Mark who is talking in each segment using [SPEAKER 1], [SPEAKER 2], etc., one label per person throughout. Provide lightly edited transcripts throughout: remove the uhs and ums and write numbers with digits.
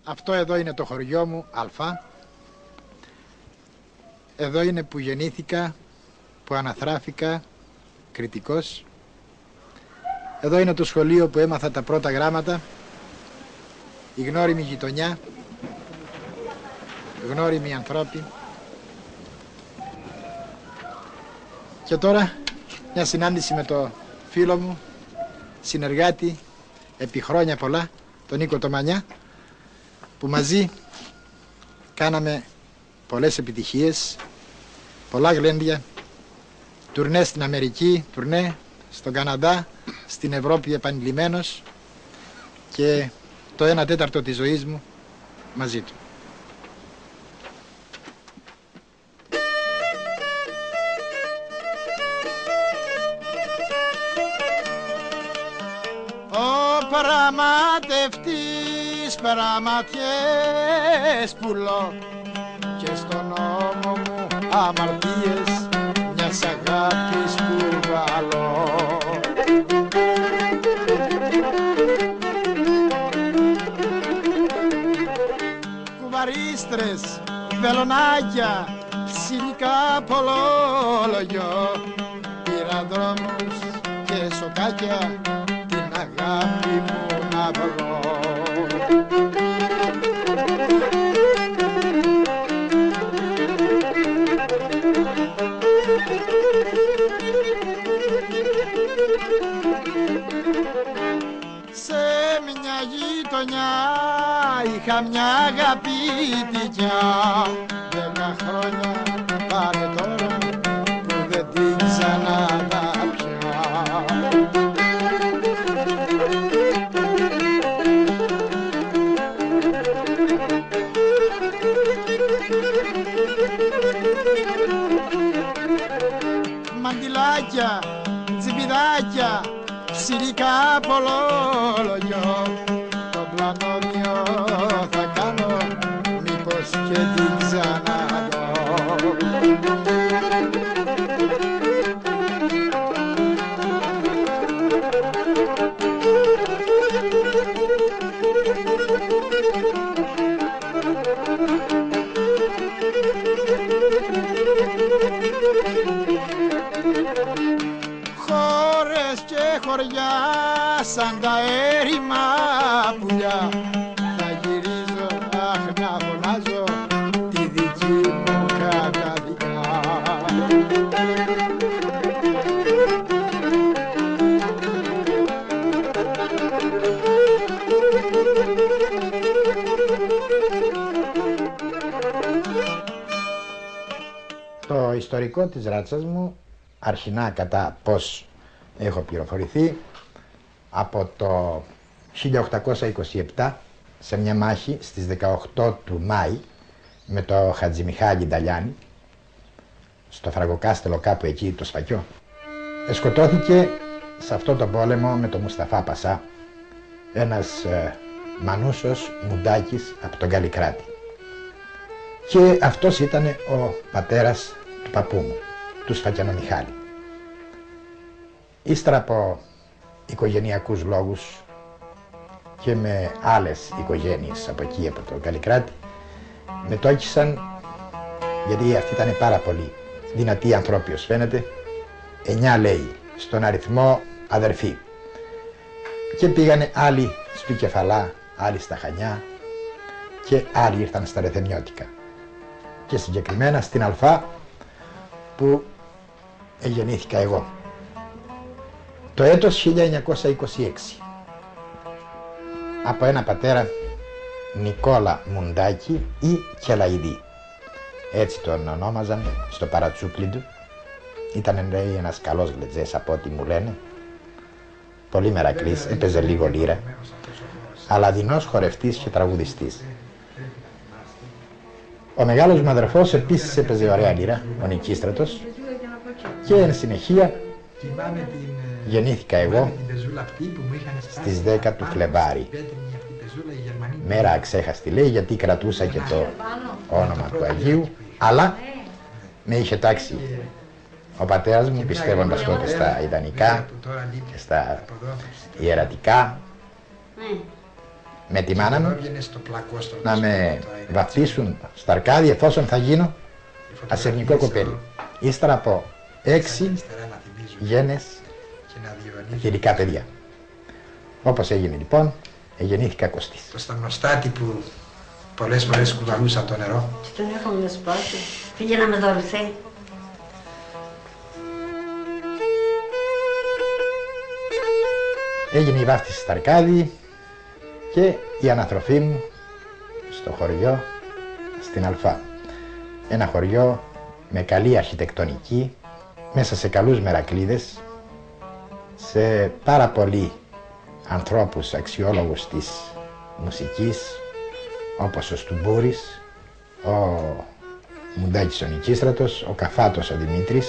[SPEAKER 1] Αυτό εδώ είναι το χωριό μου, Αλφα. Εδώ είναι που γεννήθηκα, που αναθράφηκα, κριτικός. Εδώ είναι το σχολείο που έμαθα τα πρώτα γράμματα. Η γνώριμη γειτονιά, γνώριμοι ανθρώποι. Και τώρα μια συνάντηση με το φίλο μου, συνεργάτη επί χρόνια πολλά, τον Νίκο Τομανιά, που μαζί κάναμε πολλές επιτυχίες, πολλά γλέντια, τουρνέ στην Αμερική, τουρνέ στον Καναδά, στην Ευρώπη επανειλημμένος και το 1/4 της ζωής μου μαζί του. Ο πραγματευτής πραγματιές πουλώ και στον νόμο μου αμαρτίες μιας αγάπης που βάλω. Κουβαρίστρες, βελονάκια, ψηλικά πολλόλογιο, πήρα δρόμους και σοκάκια την αγάπη μου να βγω. Σε μια γειτονιά είχα μια αγαπητικιά, 10 χρόνια πάρε τώρα που δεν την ξαναδά πια. Μαντιλάκια, τσιμπιδάκια, ψηλικά πολλόλογιο, το πλανόδιο θα κάνω, μήπως και την ξαναδώ. Χώρες και χωριά σαν τα έρημα πουλιά, θα γυρίζω, αχ να φωνάζω τη δική μου καταδικιά. Το ιστορικό της ράτσας μου, αρχινά κατά πώς έχω πληροφορηθεί, από το 1827 σε μια μάχη στις 18 του Μάη με το Χατζημιχάλη Νταλιάνη στο Φραγκοκάστελο κάπου εκεί το Σφακιό, σκοτώθηκε σε αυτό το πόλεμο με τον Μουσταφά Πασά ένας μανούσος μουντάκης από τον Καλλικράτη, και αυτός ήταν ο πατέρας του παππού μου, του Σφακιανό Μιχάλη. Ύστερα από οικογενειακούς λόγους και με άλλες οικογένειες από εκεί, από το Καλλικράτη, με τόκισαν, γιατί αυτοί ήταν πάρα πολύ δυνατοί ανθρώποι ως φαίνεται, 9 λέει στον αριθμό αδερφοί, και πήγανε άλλοι στο Κεφαλά, άλλοι στα Χανιά και άλλοι ήρθαν στα Ρεθεμιώτικα και συγκεκριμένα στην Αλφά που γεννήθηκα εγώ το έτος 1926 από ένα πατέρα Νικόλα Μουντάκη ή Κελαϊδί, έτσι τον ονόμαζαν στο παρατσούκλι του. Ήταν λέει ένας καλός γλετζές από ό,τι μου λένε, πολύ μερακλής, έπαιζε λίγο λύρα, αλλά δεινός χορευτής και τραγουδιστής. Ο μεγάλος μου αδερφός επίσης έπαιζε ωραία λύρα, ο Νικίστρατος, και εν συνεχεία γεννήθηκα εγώ στις 10 του Φλεβάρι. Μέρα αξέχαστη λέει, γιατί κρατούσα και το όνομα του Αγίου, αλλά με είχε τάξει ο πατέρας μου, πιστεύοντας τότε στα ιδανικά και στα ιερατικά, με τη μάνα μου να με βαφτίσουν στα Αρκάδια εφόσον θα γίνω ασερνικό κοπέλι. Ύστερα από 6 γένες γερικά παιδιά. Όπως έγινε λοιπόν, γεννήθηκα Κωστής.
[SPEAKER 2] Στο γνωστάτι που πολλές φορές κουβαλούσα το νερό.
[SPEAKER 3] Στον έχω να σπάσει. Πήγε να με δωρηθεί.
[SPEAKER 1] Έγινε η βάφτιση στα Αρκάδη και η ανατροφή μου στο χωριό στην Αλφά. Ένα χωριό με καλή αρχιτεκτονική, μέσα σε καλούς μερακλείδες, σε πάρα πολλοί ανθρώπους αξιόλογους της μουσικής, όπως ο Στουμπούρης, ο Μουντάκης ο Νικίστρατος, ο Καφάτος ο Δημήτρης,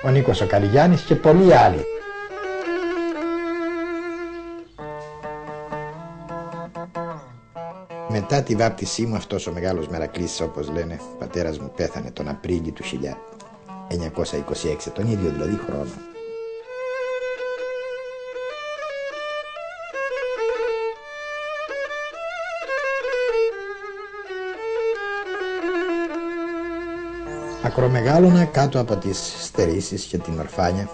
[SPEAKER 1] ο Νίκος ο Καλιγιάννης και πολλοί άλλοι. Μετά τη βάπτισή μου, αυτός ο μεγάλος μερακλής, όπως λένε, ο πατέρας μου πέθανε τον Απρίλιο του 1926, τον ίδιο δηλαδή χρόνο. Ακρομεγάλωνα κάτω από τις στερήσεις και την ορφάνια,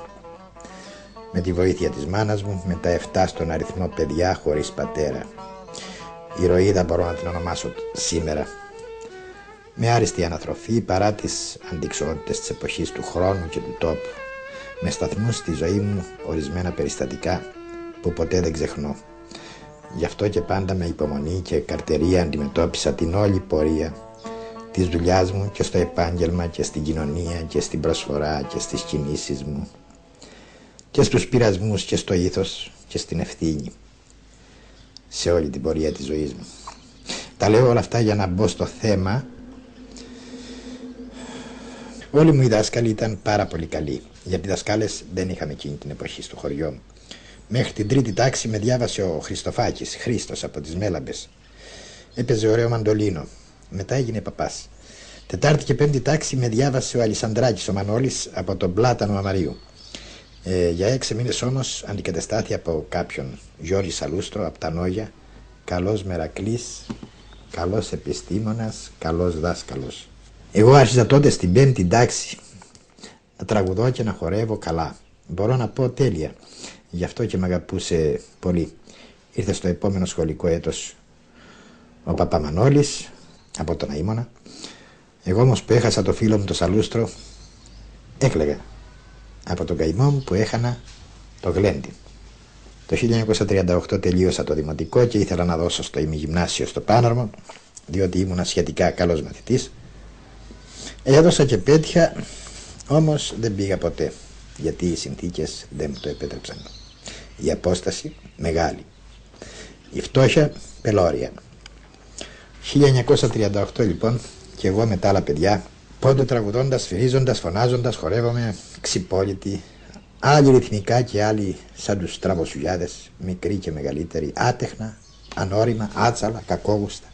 [SPEAKER 1] με τη βοήθεια της μάνας μου, με τα 7 στον αριθμό παιδιά χωρίς πατέρα. Ηρωίδα μπορώ να την ονομάσω σήμερα. Με άριστη ανατροφή παρά τις αντικσότητες της εποχής, του χρόνου και του τόπου. Με σταθμούς στη ζωή μου ορισμένα περιστατικά που ποτέ δεν ξεχνώ. Γι' αυτό και πάντα με υπομονή και καρτερία αντιμετώπισα την όλη πορεία της δουλειάς μου και στο επάγγελμα και στην κοινωνία και στην προσφορά και στις κινήσεις μου και στους πειρασμούς και στο ήθος και στην ευθύνη σε όλη την πορεία της ζωής μου. Τα λέω όλα αυτά για να μπω στο θέμα. Όλοι μου οι δάσκαλοι ήταν πάρα πολύ καλοί, γιατί δασκάλες δεν είχαμε εκείνη την εποχή στο χωριό μου. Μέχρι την 3η τάξη με διάβασε ο Χριστοφάκης, Χρήστος από τις Μέλαμπες. Έπαιζε ωραίο μαντολίνο. Μετά έγινε παπάς. 4η και 5η τάξη με διάβασε ο Αλισανδράκης ο Μανώλης από τον Πλάτανο Αμαρίου. Για 6 μήνες όμως αντικαταστάθη από κάποιον Γιώργη Σαλούστρο από τα Νόγια, καλός μερακλής, καλός επιστήμονας, καλός δάσκαλος. Εγώ άρχισα τότε στην 5η τάξη να τραγουδώ και να χορεύω καλά. Μπορώ να πω τέλεια. Γι' αυτό και με αγαπούσε πολύ. Ήρθε στο επόμενο σχολικό έτος ο Παπαμανώλης από τον Αΐμωνα. Εγώ όμως που έχασα το φίλο μου το Σαλούστρο, έκλαιγα από τον καημό μου που έχανα το γλέντι. Το 1938 τελείωσα το δημοτικό και ήθελα να δώσω στο ημιγυμνάσιο στο Πάνορμο, διότι ήμουνα σχετικά καλός μαθητής. Έδωσα και πέτυχα, όμως δεν πήγα ποτέ, γιατί οι συνθήκες δεν μου το επέτρεψαν. Η απόσταση μεγάλη, η φτώχεια πελώρια. 1938 λοιπόν, και εγώ με τα άλλα παιδιά, πόντο τραγουδώντας, σφυρίζοντας, φωνάζοντας, χορεύομαι ξυπόλυτοι, άλλοι ρυθμικά και άλλοι σαν τους τραβοσουλιάδες, μικροί και μεγαλύτεροι, άτεχνα, ανώριμα, άτσαλα, κακόγουστα.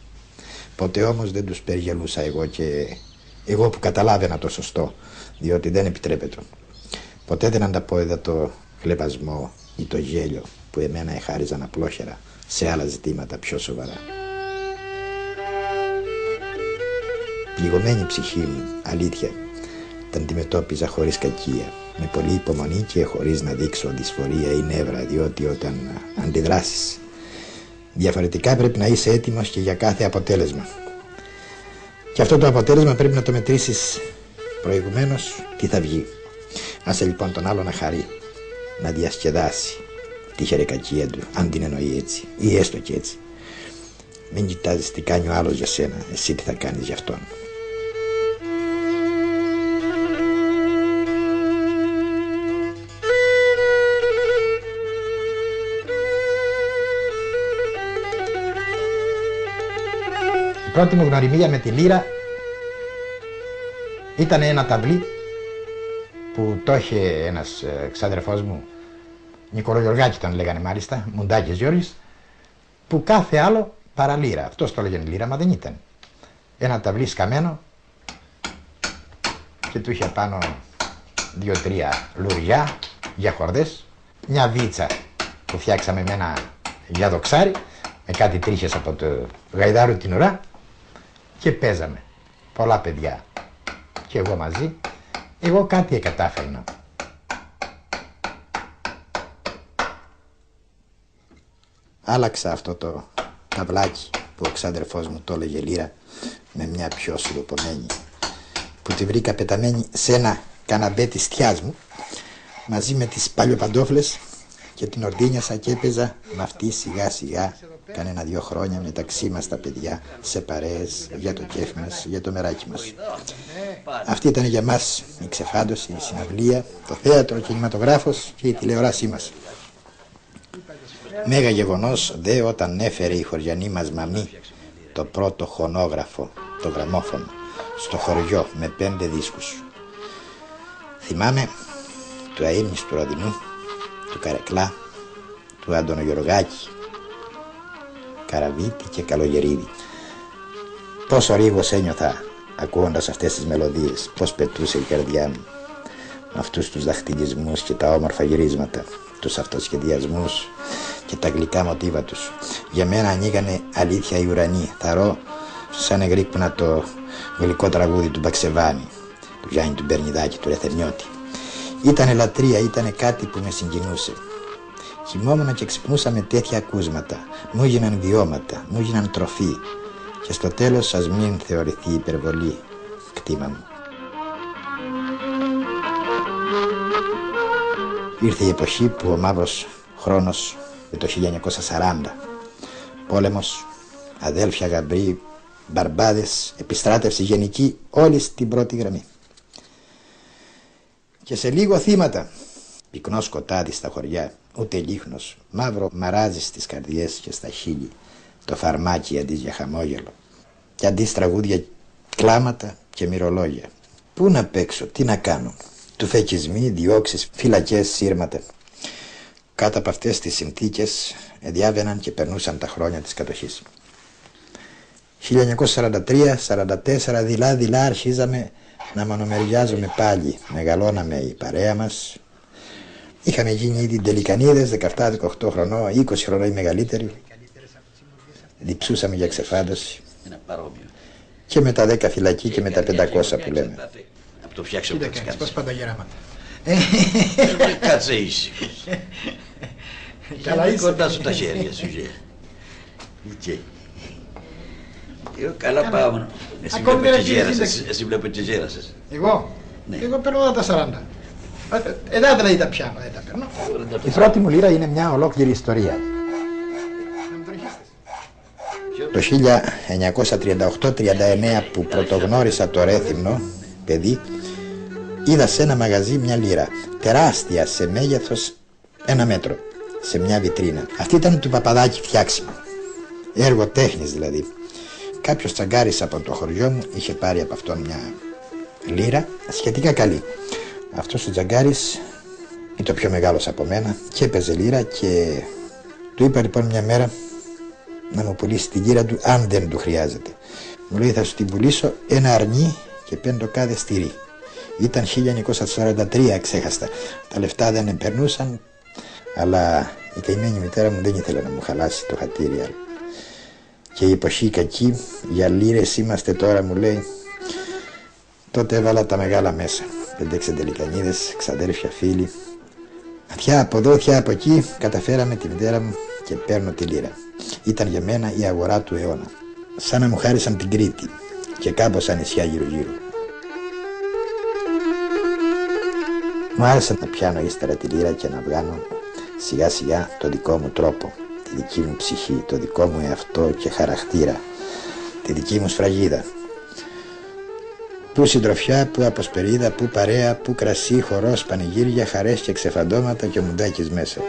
[SPEAKER 1] Ποτέ όμως δεν τους περιγελούσα εγώ, και εγώ που καταλάβαινα το σωστό, διότι δεν επιτρέπεται. Ποτέ δεν ανταπόδιδα το χλεβασμό ή το γέλιο που εμένα εχάριζαν απλόχερα σε άλλα ζητήματα πιο σοβαρά. Πληγωμένη ψυχή μου, αλήθεια, τα αντιμετώπιζα χωρίς κακία, με πολλή υπομονή και χωρίς να δείξω δυσφορία ή νεύρα, διότι όταν αντιδράσεις διαφορετικά πρέπει να είσαι έτοιμος και για κάθε αποτέλεσμα. Και αυτό το αποτέλεσμα πρέπει να το μετρήσεις προηγουμένως τι θα βγει. Άσε λοιπόν τον άλλο να χαρεί, να διασκεδάσει τη χερεκακία του, αν την εννοεί έτσι ή έστω και έτσι. Μην κοιτάζεις τι κάνει ο άλλος για σένα, εσύ τι θα κάνεις για αυτόν. Η πρώτη μου γνωριμία με τη λύρα ήταν ένα ταβλί που το είχε ένας ξαδερφός μου, Νικολογιοργάκη τον λέγανε μάλιστα, Μουντάκης Γιώργης, που κάθε άλλο παρά λύρα. Αυτός το λέγανε λύρα, μα δεν ήταν. Ένα ταβλί σκαμμένο και του είχε πάνω 2-3 λουριά για χορδές, μια βίτσα που φτιάξαμε με ένα γιαδοξάρι με κάτι τρίχες από το γαϊδάρο την ουρά και παίζαμε. Πολλά παιδιά και εγώ μαζί. Εγώ κάτι εκατάφερνα. Άλλαξα αυτό το ταυλάκι που ο ξάδερφός μου το έλεγε λύρα με μια πιο σουλοπομένη που τη βρήκα πεταμένη σε ένα καναμπέ της θειάς μου μαζί με τις παλιοπαντόφλες και την ορδίνιασα και έπαιζα με αυτή σιγά σιγά κανένα 2 χρόνια μεταξύ μας τα παιδιά σε παρέες για το κέφι μας, για το μεράκι μας. Αυτή ήταν για μας η ξεφάντωση, η συναυλία, το θέατρο, ο κινηματογράφος και η τηλεοράσή μας. Μέγα γεγονός δε όταν έφερε η χωριανή μας μαμή το πρώτο χωνόγραφο, το γραμμόφωνο, στο χωριό με 5 δίσκους. Θυμάμαι του Αΐμνης του Ροδινού, του Καρεκλά, του Αντωνογιοργάκη, Καραβίτη και Καλογερίδη. Πόσο ρίγος ένιωθα ακούγοντας αυτές τις μελωδίες, πως πετούσε η καρδιά μου με αυτούς τους δαχτυλισμούς και τα όμορφα γυρίσματα, τους αυτοσχεδιασμούς και τα γλυκά μοτίβα τους. Για μένα ανοίγανε αλήθεια οι ουρανοί. Θαρώ σαν εγρήκουνα το γλυκό τραγούδι του Μπαξεβάνη, του Γιάννη του Μπερνιδάκη, του Ρεθερνιώτη. Ήτανε λατρεία, ήτανε κάτι που με συγκινούσε. Κοιμόμουν και ξυπνούσα με τέτοια ακούσματα. Μου έγιναν βιώματα, μου έγιναν τροφή. Και στο τέλος ας μην θεωρηθεί υπερβολή κτήμα μου. Ήρθε η εποχή που ο μαύρος χρόνος με το 1940. Πόλεμος, αδέλφια γαμπροί, μπαρμπάδες, επιστράτευση γενική, όλοι στην πρώτη γραμμή. Και σε λίγο θύματα. Πυκνό σκοτάδι στα χωριά, ούτε λίχνος, μαύρο μαράζι στις καρδιές και στα χείλη, το φαρμάκι αντί για χαμόγελο. Και αντί τραγούδια κλάματα και μυρολόγια. Πού να παίξω, τι να κάνω. Τουφεκισμοί, διώξεις, φυλακές, σύρματα. Κάτω από αυτές τις συνθήκες διάβαιναν και περνούσαν τα χρόνια της κατοχής. 1943-44 δειλά αρχίζαμε να μονομεριάζουμε πάλι. Μεγαλώναμε η παρέα μας. Είχαμε γίνει ήδη ντελικανίδες, 17-18 χρονών, 20 χρονών οι μεγαλύτεροι. Διψούσαμε για ξεφάντωση. Και με τα 10 φυλακή και με τα 500 που λέμε.
[SPEAKER 4] Από το φτιάξαμε
[SPEAKER 2] Τι τα κάνεις, πώς πάντα γεράματα.
[SPEAKER 4] Κάτσε ήσυχος.
[SPEAKER 2] Καλά είσαι.
[SPEAKER 4] Κοντά σου τα χέρια σου. Καλά πάμε. Εσύ βλέπω και γέρασες.
[SPEAKER 2] Εγώ, εγώ παίρνω τα 40. Εδώ δηλαδή τα πιάνω, δεν τα παίρνω.
[SPEAKER 1] Η πρώτη μου λύρα είναι μια ολόκληρη ιστορία. Το 1938-39 που πρωτογνώρισα το Ρέθυμνο, παιδί, είδα σε ένα μαγαζί μια λύρα, τεράστια σε μέγεθος 1 μέτρο, σε μια βιτρίνα. Αυτή ήταν του Παπαδάκη φτιάξιμο, έργο τέχνης δηλαδή. Κάποιος τσαγκάρης από το χωριό μου είχε πάρει από αυτόν μια λύρα σχετικά καλή. Αυτός ο τσαγκάρης ήταν το πιο μεγάλος από μένα και έπαιζε λύρα και του είπα λοιπόν μια μέρα να μου πουλήσει την λύρα του αν δεν του χρειάζεται. Μου λέει θα σου την πουλήσω 1 αρνί και 5 κάδες τυρί. Ήταν 1943 ξέχαστα. Τα λεφτά δεν επερνούσαν, αλλά η καημένη μητέρα μου δεν ήθελε να μου χαλάσει το χατήρι άλλο. Και η εποχή κακή, για λίρες είμαστε τώρα μου λέει. Τότε έβαλα τα μεγάλα μέσα. 5-6 ντελικανίδες, ξαδέρφια, φίλοι. Θιά από εδώ, θιά από εκεί, καταφέραμε τη μητέρα μου και παίρνω τη λύρα. Ήταν για μένα η αγορά του αιώνα. Σαν να μου χάρισαν την Κρήτη και κάμποσα νησιά γύρω-γύρω. Μου άρεσε να πιάνω ύστερα τη λύρα και να βγάνω σιγά σιγά το δικό μου τρόπο, τη δική μου ψυχή, το δικό μου εαυτό και χαρακτήρα, τη δική μου σφραγίδα. Πού συντροφιά, πού αποσπερίδα, πού παρέα, πού κρασί, χορός, πανηγύρια, χαρές και ξεφαντώματα και ο μουντάκης μέσα.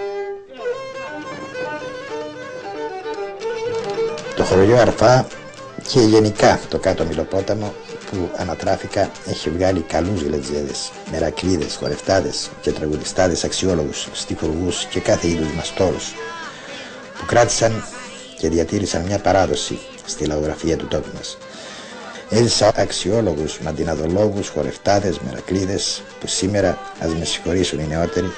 [SPEAKER 1] Το χωριό Αρφά και γενικά το κάτω Μιλοπόταμο που ανατράφηκα έχει βγάλει καλούς γλετζέδες, μερακλίδες, χορευτάδες και τραγουδιστάδες αξιόλογους, στιχουργούς και κάθε είδους μαστόρους που κράτησαν και διατήρησαν μια παράδοση στη λαογραφία του τόπου μας. Έζησα αξιόλογους, μαντιναδολόγους, χορευτάδες, μερακλίδες που σήμερα, ας με συγχωρήσουν οι νεότεροι,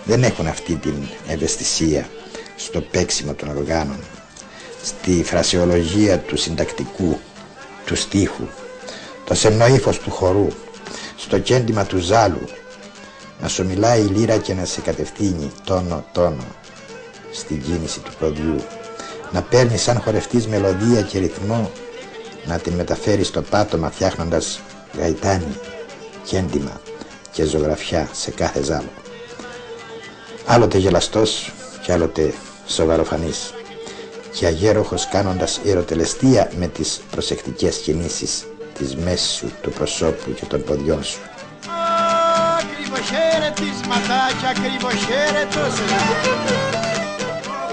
[SPEAKER 1] δεν έχουν αυτή την ευαισθησία στο παίξιμο των οργάνων. στη φρασεολογία του συντακτικού, του στίχου, το σεμνοήφος του χορού, στο κέντημα του ζάλου, να σου μιλάει η λύρα και να σε κατευθύνει τόνο-τόνο στην κίνηση του ποδιού, να παίρνει σαν χορευτής μελωδία και ρυθμό, να την μεταφέρει στο πάτωμα φτιάχνοντας γαϊτάνι, κέντημα και ζωγραφιά σε κάθε ζάλο. Άλλοτε γελαστός και άλλοτε σοβαροφανής και αγέροχος κάνοντας ερωτελεστία με τις προσεκτικές κινήσεις της μέσης σου, του προσώπου και των ποδιών σου.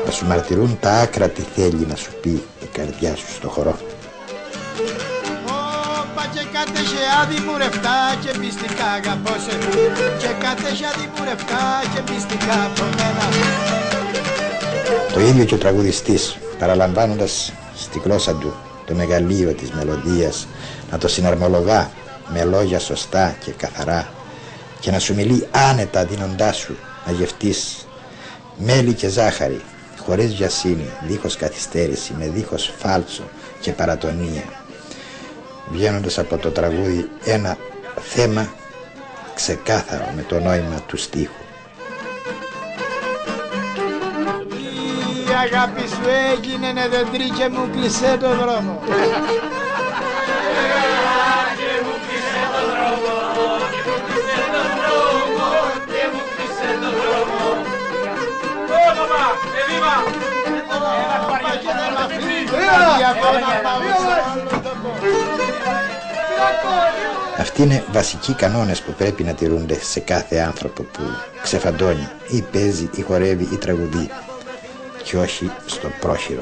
[SPEAKER 1] Να σου μαρτυρούν τα άκρα τι θέλει να σου πει η καρδιά σου στο χορό.
[SPEAKER 2] Και κάτεχε αδημουρευτά και μυστικά αγαπώσε, και κάτεχε αδημουρευτά και μυστικά από μένα.
[SPEAKER 1] Το ίδιο και ο τραγουδιστής, παραλαμβάνοντας στη γλώσσα του το μεγαλείο της μελωδίας, να το συναρμολογά με λόγια σωστά και καθαρά και να σου μιλεί άνετα δίνοντάς σου να γευτείς μέλι και ζάχαρη, χωρίς βιασύνη, δίχως καθυστέρηση, με δίχως φάλτσο και παρατονία, βγαίνοντας από το τραγούδι ένα θέμα ξεκάθαρο με το νόημα του στίχου.
[SPEAKER 2] Η αγάπη σου έγινε δεντρί και μου κλεισέ το δρόμο.
[SPEAKER 1] Αυτοί είναι βασικοί κανόνες που πρέπει να τηρούνται σε κάθε άνθρωπο που ξεφαντώνει ή παίζει ή χορεύει ή τραγουδεί, και όχι στο πρόχειρο.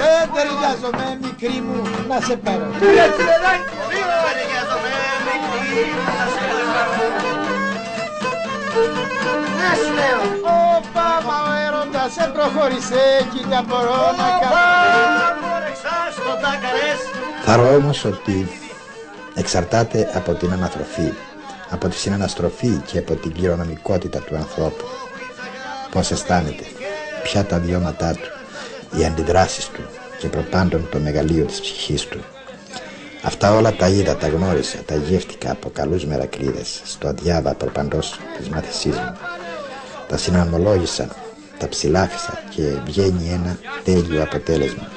[SPEAKER 2] Δεν ταιριάζομαι μικρή μου, να σε πάρω. Όπα, μα ο έρωτας σε προχώρησε κι δεν μπορώ να κάνω.
[SPEAKER 1] Θαρώ όμως ότι εξαρτάται από την ανατροφή, από τη συναναστροφή και από την κληρονομικότητα του ανθρώπου. Πώς αισθάνεται, ποια τα βιώματά του, οι αντιδράσεις του και προπάντων το μεγαλείο της ψυχής του. Αυτά όλα τα είδα, τα γνώρισα, τα γεύτηκα από καλούς μερακλείδες στο αδιάβα προπαντός της μάθησής μου. Τα συναρμολόγησα, τα ψηλάφισα και βγαίνει ένα τέλειο αποτέλεσμα.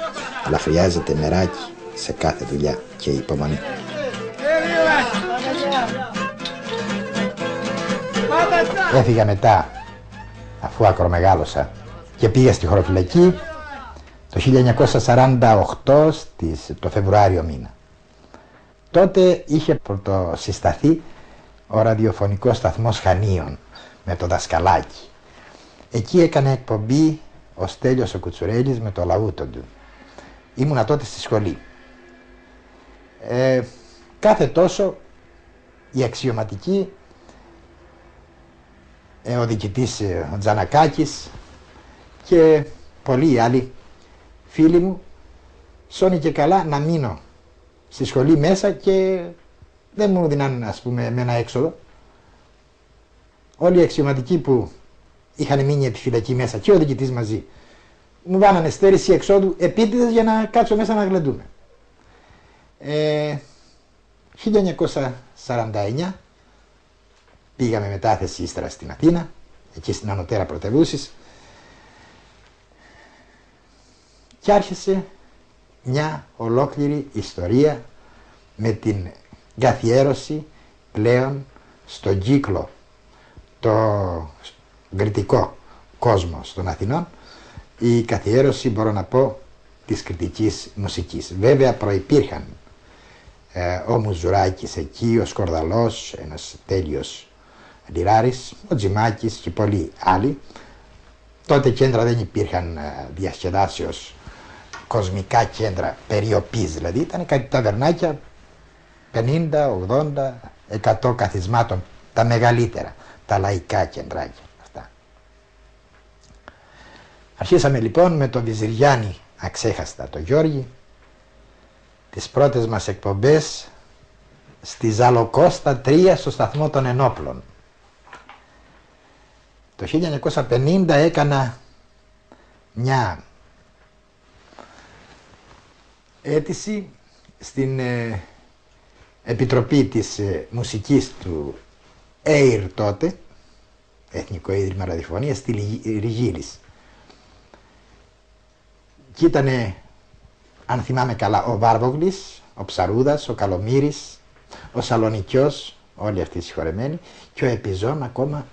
[SPEAKER 1] Αλλά χρειάζεται μεράκι σε κάθε δουλειά και υπομονή. Έφυγα μετά, αφού ακρομεγάλωσα, και πήγα στη χωροφυλακή το 1948 το Φεβρουάριο μήνα. Τότε είχε πρωτοσυσταθεί ο ραδιοφωνικός σταθμός Χανίων με το Δασκαλάκι. Εκεί έκανε εκπομπή ο Στέλιος ο Κουτσουρέλης με το λαούτο του. Ήμουνα τότε στη σχολή. Κάθε τόσο οι αξιωματικοί, ο διοικητής ο Τζανακάκης και πολλοί άλλοι φίλοι μου, σώνει και καλά να μείνω στη σχολή μέσα και δεν μου δίναν, ας πούμε, με ένα έξοδο. Όλοι οι αξιωματικοί που είχαν μείνει από τη φυλακή μέσα και ο διοικητής μαζί μου βάνανε στέρηση εξόδου επίτηδες για να κάτσω μέσα να γλεντούμε. 1949 πήγαμε μετάθεση ύστερα στην Αθήνα, εκεί στην ανωτέρα πρωτεύουσης, και άρχισε μια ολόκληρη ιστορία με την καθιέρωση πλέον στον κύκλο το κριτικό κόσμο των Αθηνών, η καθιέρωση, μπορώ να πω, της κριτικής μουσικής. Βέβαια προϋπήρχαν ο Μουζουράκης εκεί, ο Σκορδαλός, ένας τέλειος λιράρης, ο Τζιμάκης και πολλοί άλλοι. Τότε κέντρα δεν υπήρχαν διασκεδάσεως, κοσμικά κέντρα περιοπής δηλαδή, ήταν κάτι ταβερνάκια 50, 80, 100 καθισμάτων, τα μεγαλύτερα, τα λαϊκά κεντράκια αυτά. Αρχίσαμε λοιπόν με τον Βυζηριάννη, αξέχαστα το Γιώργη, τις πρώτες μας εκπομπές στη Ζαλοκώστα 3 στο σταθμό των Ενόπλων. Το 1950 έκανα μια αίτηση στην Επιτροπή της Μουσικής του ΕΙΡ τότε, Εθνικό Ίδρυμα Ραδιοφωνίας, στη Ριγίλης. Και ήτανε, αν θυμάμαι καλά, ο Βάρβογλης, ο Ψαρούδας, ο Καλομύρης, ο Σαλονικιός, όλοι αυτοί συγχωρεμένοι, και ο Επιζών ακόμα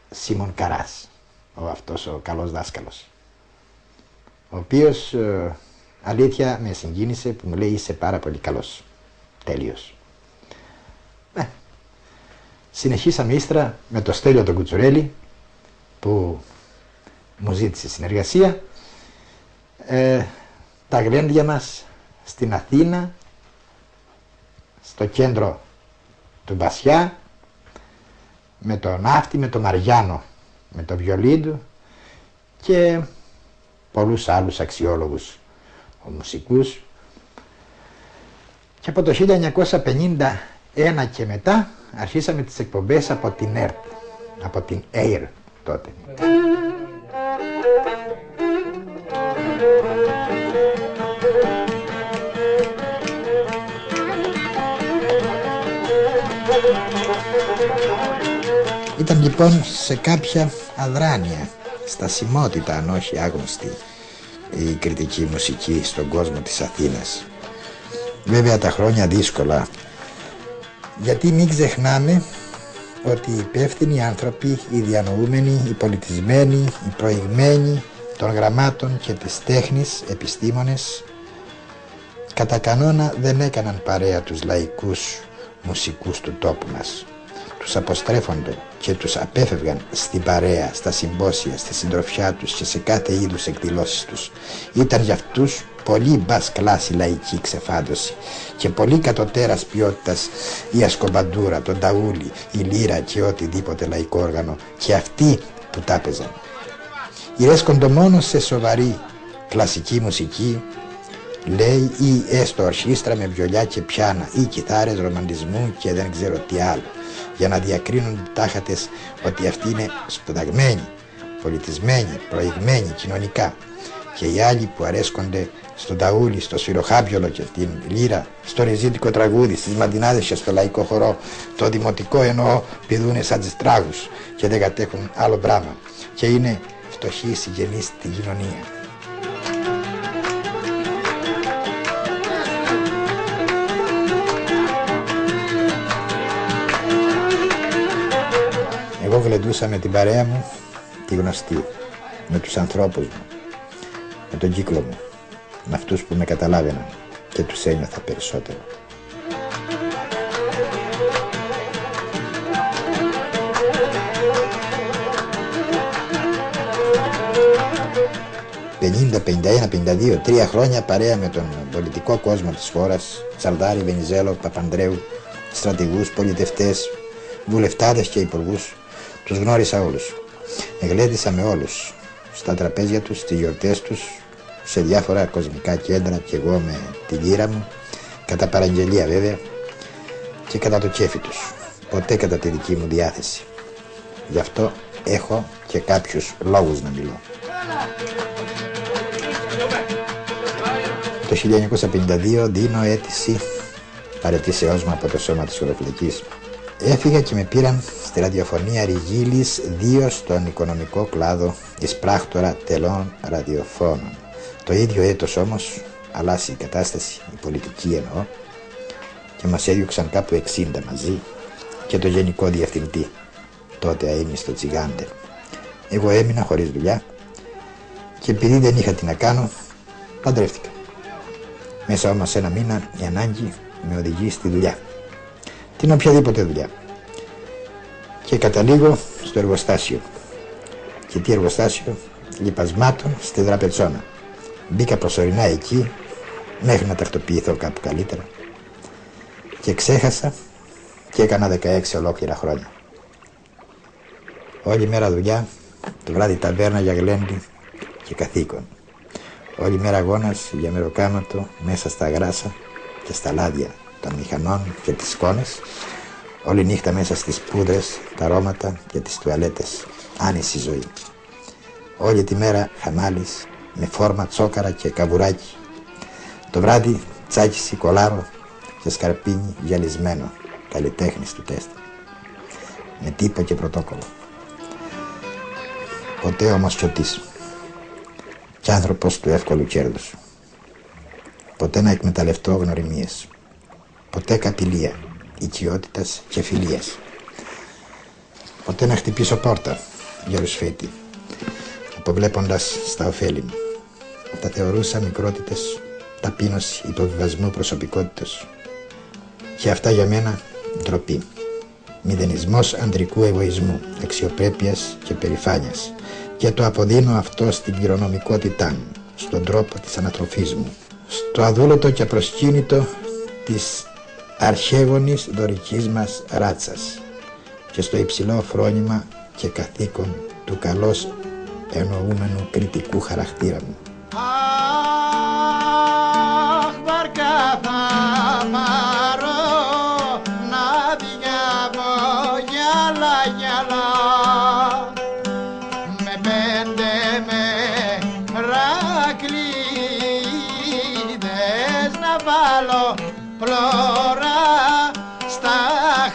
[SPEAKER 1] Σίμων Καράς, αυτός ο καλός δάσκαλος, ο οποίος αλήθεια με συγκίνησε που μου λέει είσαι πάρα πολύ καλός, τέλειος. Συνεχίσαμε ύστερα με το Στέλιο τον Κουτσουρέλη που μου ζήτησε συνεργασία, τα γλέντια μας στην Αθήνα, στο κέντρο του Μπασιά, με τον Ναύτη, με τον Μαριάνο, με τον Βιολίντου και πολλούς άλλους αξιόλογους μουσικούς. Και από το 1951 και μετά αρχίσαμε τις εκπομπές από την ΕΡΤ, από την ΕΙΡ τότε. Ήταν λοιπόν σε κάποια αδράνεια, στασιμότητα αν όχι άγνωστη, η κριτική μουσική στον κόσμο της Αθήνας. Βέβαια τα χρόνια δύσκολα, γιατί μην ξεχνάμε ότι οι υπεύθυνοι άνθρωποι, οι διανοούμενοι, οι πολιτισμένοι, οι προηγμένοι των γραμμάτων και της τέχνης επιστήμονες κατά κανόνα δεν έκαναν παρέα τους λαϊκούς μουσικούς του τόπου μας. Τους αποστρέφονται και τους απέφευγαν στην παρέα, στα συμπόσια, στη συντροφιά τους και σε κάθε είδους εκδηλώσεις τους. Ήταν για αυτούς πολύ μπας κλάση λαϊκή ξεφάντωση και πολύ κατωτέρας ποιότητας η ασκομπαντούρα, το ταούλι, η λύρα και οτιδήποτε λαϊκό όργανο, και αυτοί που τα έπαιζαν. Ηρέσκοντο μόνο σε σοβαρή κλασική μουσική, λέει, ή έστω ορχήστρα με βιολιά και πιάνα ή κιθάρες ρομαντισμού και δεν ξέρω τι άλλο, για να διακρίνουν οι τάχατες ότι αυτοί είναι σπουδαγμένοι, πολιτισμένοι, προηγμένοι κοινωνικά, και οι άλλοι που αρέσκονται στο ταούλι, στο σφυροχάπιολο και στην λύρα, στο ριζίτικο τραγούδι, στις μαντινάδες και στο λαϊκό χορό, το δημοτικό εννοώ, πηδούνε σαν τις τράγους και δεν κατέχουν άλλο πράγμα και είναι φτωχοί συγγενείς στην κοινωνία. Εγώ γλεντούσα με την παρέα μου, τη γνωστή, με τους ανθρώπους μου, με τον κύκλο μου, με αυτούς που με καταλάβαιναν και τους ένιωθα περισσότερο. «50, 51, 52, 3 χρόνια παρέα με τον πολιτικό κόσμο της χώρας, Τσαρδάρη, Βενιζέλο, Παπανδρέου, στρατηγούς, πολιτευτές, βουλευτάδες και υπουργούς. Τους γνώρισα όλους. Εγλέντισα με όλους, στα τραπέζια τους, στις γιορτές τους, σε διάφορα κοσμικά κέντρα και εγώ με τη λύρα μου, κατά παραγγελία βέβαια και κατά το κέφι τους, ποτέ κατά τη δική μου διάθεση. Γι' αυτό έχω και κάποιους λόγους να μιλώ. Το 1952 δίνω αίτηση παραιτήσεώς μου από το σώμα της χωροφυλακής. Έφυγα και με πήραν στη ραδιοφωνία Ριγίλης 2 στον οικονομικό κλάδο εις πράκτορα τελών ραδιοφώνων. Το ίδιο έτος όμως αλλάσει η κατάσταση, η πολιτική εννοώ, και μας έδιωξαν κάπου 60 μαζί και το γενικό διευθυντή, τότε αείμνηστο Τσιγάντερ. Εγώ έμεινα χωρίς δουλειά και επειδή δεν είχα τι να κάνω, παντρεύτηκα. Μέσα όμως σε ένα μήνα η ανάγκη με οδηγεί στη δουλειά. Την οποιαδήποτε δουλειά. Και καταλήγω στο εργοστάσιο. Και τι εργοστάσιο? Λιπασμάτων στη Δραπετσόνα. Μπήκα προσωρινά εκεί μέχρι να τακτοποιηθώ κάπου καλύτερα. και ξέχασα και έκανα 16 ολόκληρα χρόνια. Όλη μέρα δουλειά, το βράδυ ταβέρνα για γλέντι και καθήκον. Όλη μέρα αγώνας για μεροκάματο μέσα στα γράσα και στα λάδια των μηχανών και τις σκόνες. Όλη νύχτα μέσα στις πούδρες, τα αρώματα και τις τουαλέτες. Άνηση ζωή. Όλη τη μέρα χαμάλης με φόρμα τσόκαρα και καβουράκι. Το βράδυ τσάκιση κολάρο και σκαρπίνι γυαλισμένο, καλλιτέχνης του τεστ. Με τύπο και πρωτόκολλο. Ποτέ όμως σιωτής κι άνθρωπος του εύκολου κέρδους. Ποτέ να εκμεταλλευτώ γνωριμίες. Ποτέ καπηλεία, οικειότητας και φιλίας. Ποτέ να χτυπήσω πόρτα για ρουσφέτη, αποβλέποντας στα ωφέλη μου. Τα θεωρούσα μικρότητες, ταπείνωση υποβιβασμού προσωπικότητας. Και αυτά για μένα ντροπή. Μηδενισμός ανδρικού εγωισμού, αξιοπρέπειας και περηφάνειας. Και το αποδίνω αυτό στην κληρονομικότητά μου, στον τρόπο της ανατροφής μου, στο αδούλωτο και απροσκύνητο της αρχαίγονης δωρικής μας ράτσας και στο υψηλό φρόνημα και καθήκον του καλώς εννοούμενου κριτικού χαρακτήρα μου.
[SPEAKER 2] Αχ, βαρκά θα πάρω να διάβω γυαλά γυαλά, με 5 μερακλείδες να βάλω πλώρα στα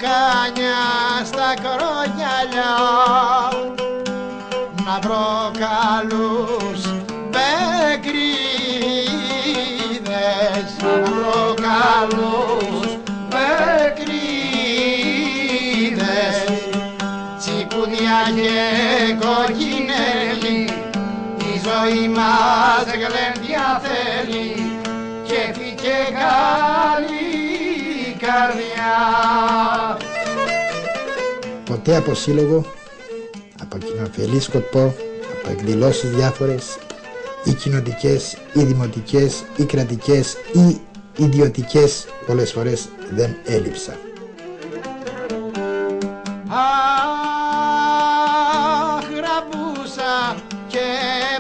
[SPEAKER 2] χανιά, στα κρογιαλιά, να βρω καλούς μπεκρίδες, να βρω καλούς μπεκρίδες, τσικουδιά και κοκκινέλι, η ζωή μας γλέντια θέλει και φύγε καλή καρδιά.
[SPEAKER 1] Ποτέ από σύλλογο, από κοινοφελή σκοπό, από εκδηλώσεις διάφορες ή κοινοτικές ή δημοτικές ή κρατικές ή ιδιωτικές πολλές φορές δεν έλειψα.
[SPEAKER 2] Αχ, γραπούσα και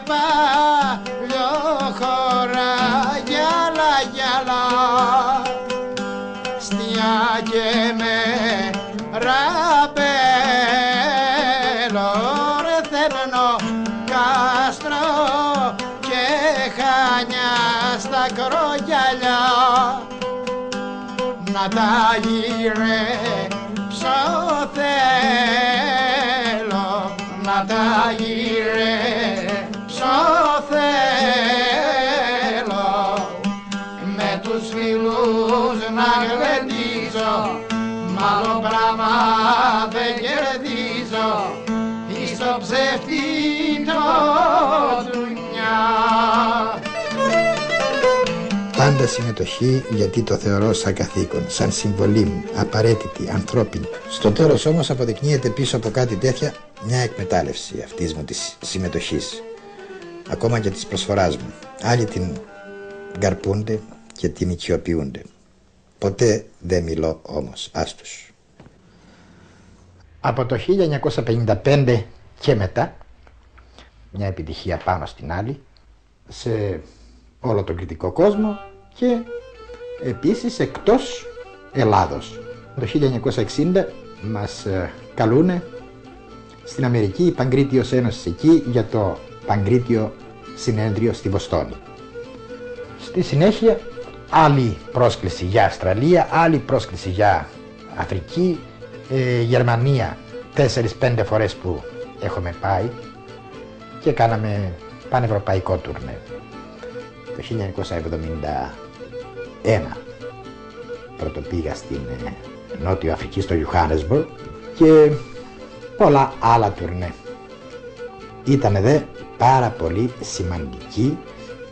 [SPEAKER 2] παλιόχωρα γυαλά γυαλά, στιά και με ραπέλο, ρε θέρνο, κάστρο και χανιά στα κρογιαλιά, να τα γυρέψω θέλω, να τα γυρέψω θέλω, με τους φίλους να γλεντίζω, μ' άλλο πράγμα δεν κερδίζω, εις το ψεύτη το δουλειά.
[SPEAKER 1] Πάντα συμμετοχή, γιατί το θεωρώ σαν καθήκον, σαν συμβολή μου, απαραίτητη, ανθρώπινη. Στο τέλος όμως αποδεικνύεται πίσω από κάτι τέτοια μια εκμετάλλευση αυτής μου της συμμετοχής, ακόμα και της προσφοράς μου. Άλλοι την γκαρπούνται και την οικειοποιούνται. Ποτέ δεν μιλώ όμως, άστους. Από το 1955 και μετά, μια επιτυχία πάνω στην άλλη, σε όλο τον κριτικό κόσμο και επίσης εκτός Ελλάδος. Το 1960 μας καλούνε στην Αμερική, η Παγκρίτιος Ένωσης εκεί, για το Παγκρίτιο Συνέδριο στη Βοστόνη. Στη συνέχεια άλλη πρόσκληση για Αυστραλία, άλλη πρόσκληση για Αφρική, Γερμανία 4-5 φορές που έχουμε πάει και κάναμε πανευρωπαϊκό τουρνέ. Το 1971 πρώτο πήγα στην Νότιο Αφρική, στο Johannesburg, και πολλά άλλα τουρνέ. Ήτανε δε πάρα πολύ σημαντική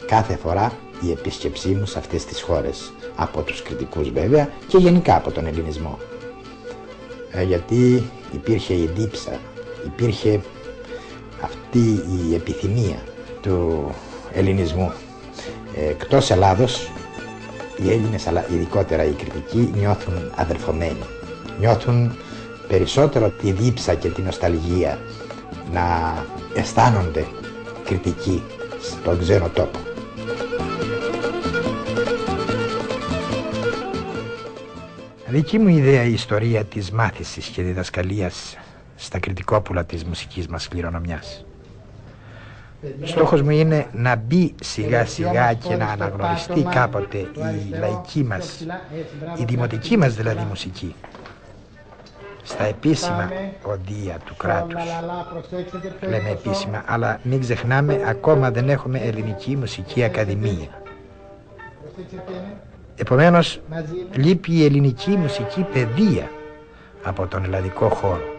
[SPEAKER 1] κάθε φορά η επίσκεψή μου σε αυτές τις χώρες, από τους κριτικούς βέβαια και γενικά από τον ελληνισμό, γιατί υπήρχε η δίψα, υπήρχε αυτή η επιθυμία του ελληνισμού εκτός Ελλάδος οι Έλληνες, αλλά ειδικότερα οι κριτικοί, νιώθουν αδερφωμένοι. Νιώθουν περισσότερο τη δίψα και τη νοσταλγία να αισθάνονται κριτικοί στον ξένο τόπο. Δική μου ιδέα η ιστορία της μάθησης και διδασκαλίας στα κριτικόπουλα της μουσικής μας κληρονομιάς. Στόχος μου είναι να μπει σιγά σιγά και να αναγνωριστεί κάποτε η λαϊκή μας, η δημοτική μας δηλαδή μουσική, στα επίσημα οδεία του κράτους. Λέμε επίσημα, αλλά μην ξεχνάμε, ακόμα δεν έχουμε ελληνική μουσική ακαδημία. Επομένως, λείπει η ελληνική μουσική παιδεία από τον ελλαδικό χώρο.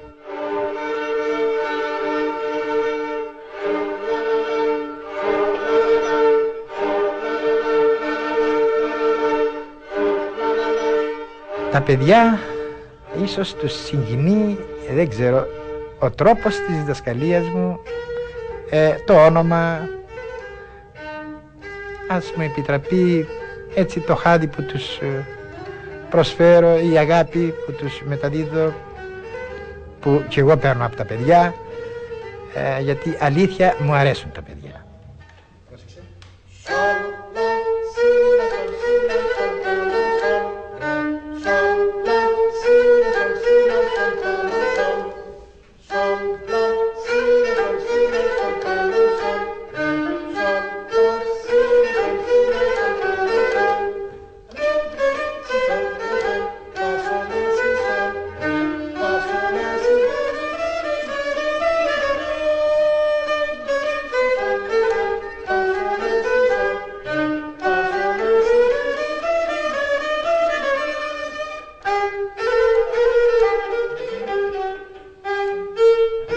[SPEAKER 1] Τα παιδιά ίσως τους συγκινεί, δεν ξέρω, ο τρόπος της διδασκαλίας μου, το όνομα, ας μου επιτραπεί έτσι το χάδι που τους προσφέρω, η αγάπη που τους μεταδίδω, που και εγώ παίρνω από τα παιδιά, γιατί αλήθεια μου αρέσουν τα παιδιά.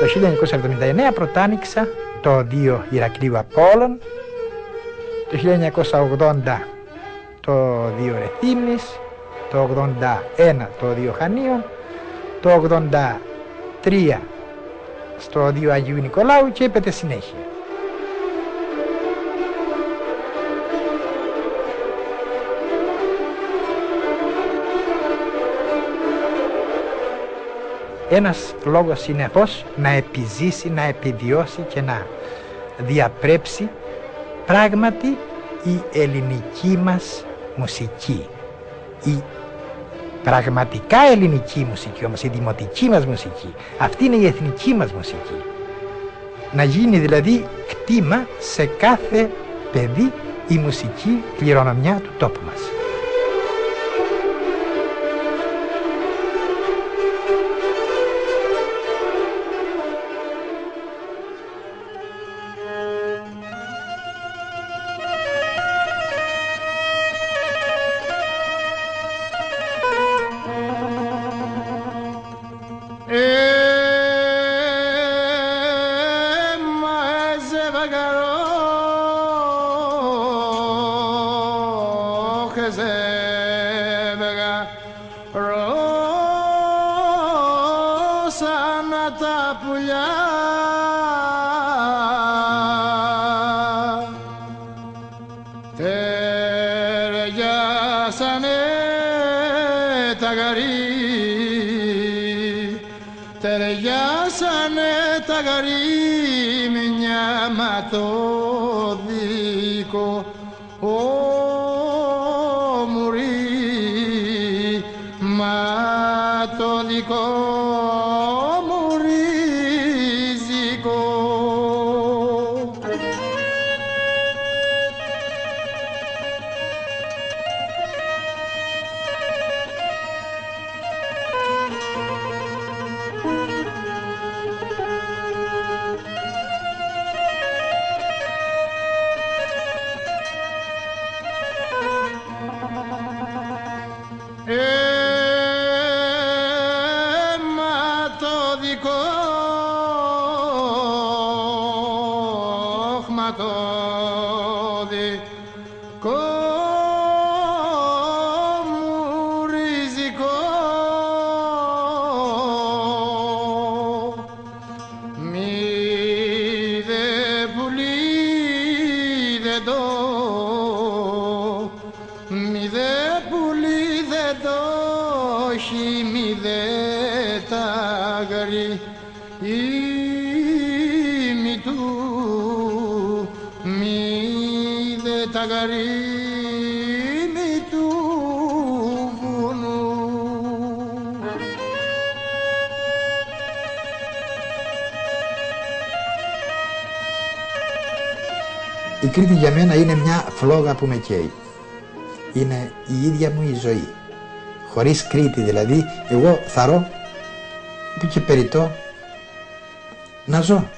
[SPEAKER 1] Το 1979 πρωτάνοιξα το οδείο Ηρακλείου Απόλλων, το 1980 το οδείο Ρεθύμνης, το 81 το οδείο Χανίων, το 83 στο οδείο Αγίου Νικολάου και έπεται συνέχεια. Ένας λόγος είναι αυτός, να επιζήσει, να επιβιώσει και να διαπρέψει πράγματι η ελληνική μας μουσική. Η πραγματικά ελληνική μουσική όμως, η δημοτική μας μουσική, αυτή είναι η εθνική μας μουσική. Να γίνει δηλαδή κτήμα σε κάθε παιδί η μουσική κληρονομιά του τόπου μας.
[SPEAKER 2] Ταιριάσανε τα γαρίμια μα το δικό μουρί, μα το δικό μουρίζικο. Mi όχι μη δε τα γρή μη του μη δε τα γρή μη του βουνού.
[SPEAKER 1] Η Κρήτη για μένα είναι μια φλόγα που με καίει. Είναι η ίδια μου η ζωή. Χωρίς Κρήτη δηλαδή, εγώ θαρώ που και περιττώ να ζω.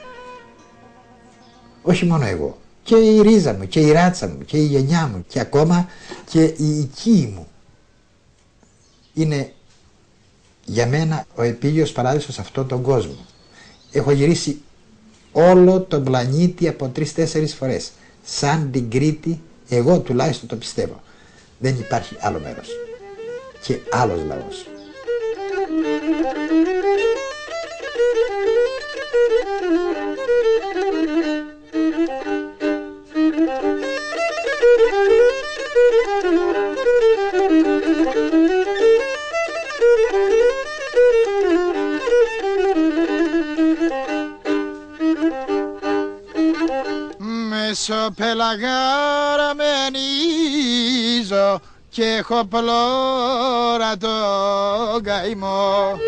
[SPEAKER 1] Όχι μόνο εγώ. Και η ρίζα μου, και η ράτσα μου, και η γενιά μου, και ακόμα και η οικοί μου. Είναι για μένα ο επίγειος παράδεισος σε αυτόν τον κόσμο. Έχω γυρίσει όλο τον πλανήτη από 3-4 φορές. Σαν την Κρήτη, εγώ τουλάχιστον το πιστεύω. Δεν υπάρχει άλλο μέρος και άλλος λαός.
[SPEAKER 2] Μεσοπελαγάρα μενίζω και έχω πλώρα τον καημό.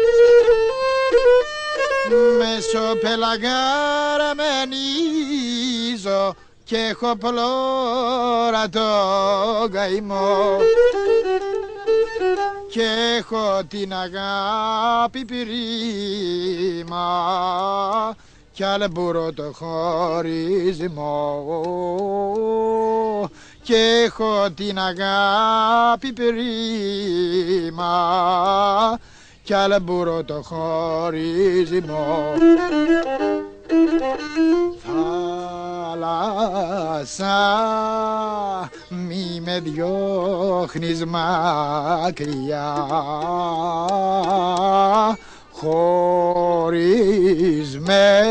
[SPEAKER 2] Μεσοπελαγάρα μενίζω και έχω πλώρα τον καημό. Και έχω την αγάπη πυρήμα κι αλμπουρώ το χωρισμό. Και έχω την αγάπη πυρήμα κι αλμπουρώ το χωρισμό. Θάλασσα μη με διώχνεις μακριά, χωρίς με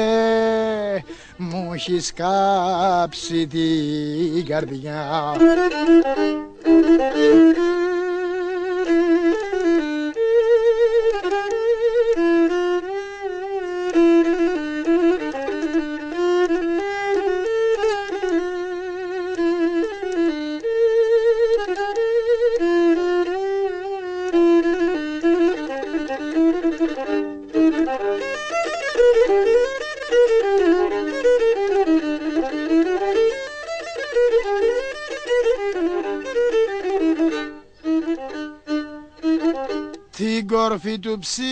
[SPEAKER 2] μου έχεις κάψει την καρδιά. Την κορφή του ψιλορίτη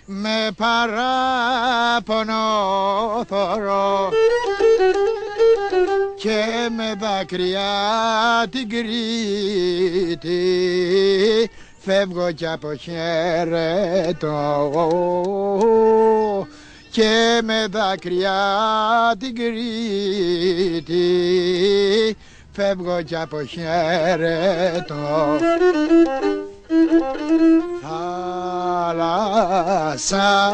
[SPEAKER 2] με παράπονο θωρώ και με δάκρυα την Κρήτη φεύγω κι αποχαιρετώ. Και με δάκρυα την Κρήτη φεύγω κι αποχαιρετώ. Θάλασσα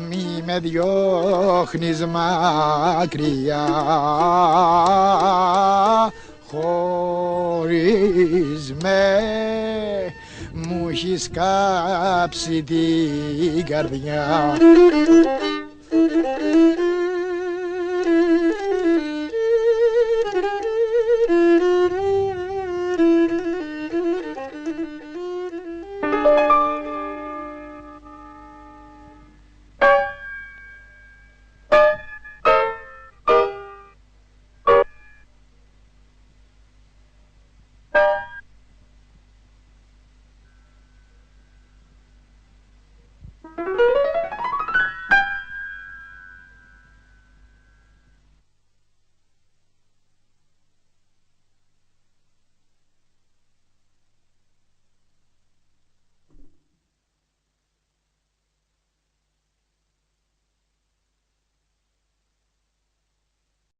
[SPEAKER 2] μη με διώχνεις μακριά, χωρίς με μου έχεις κάψει την καρδιά.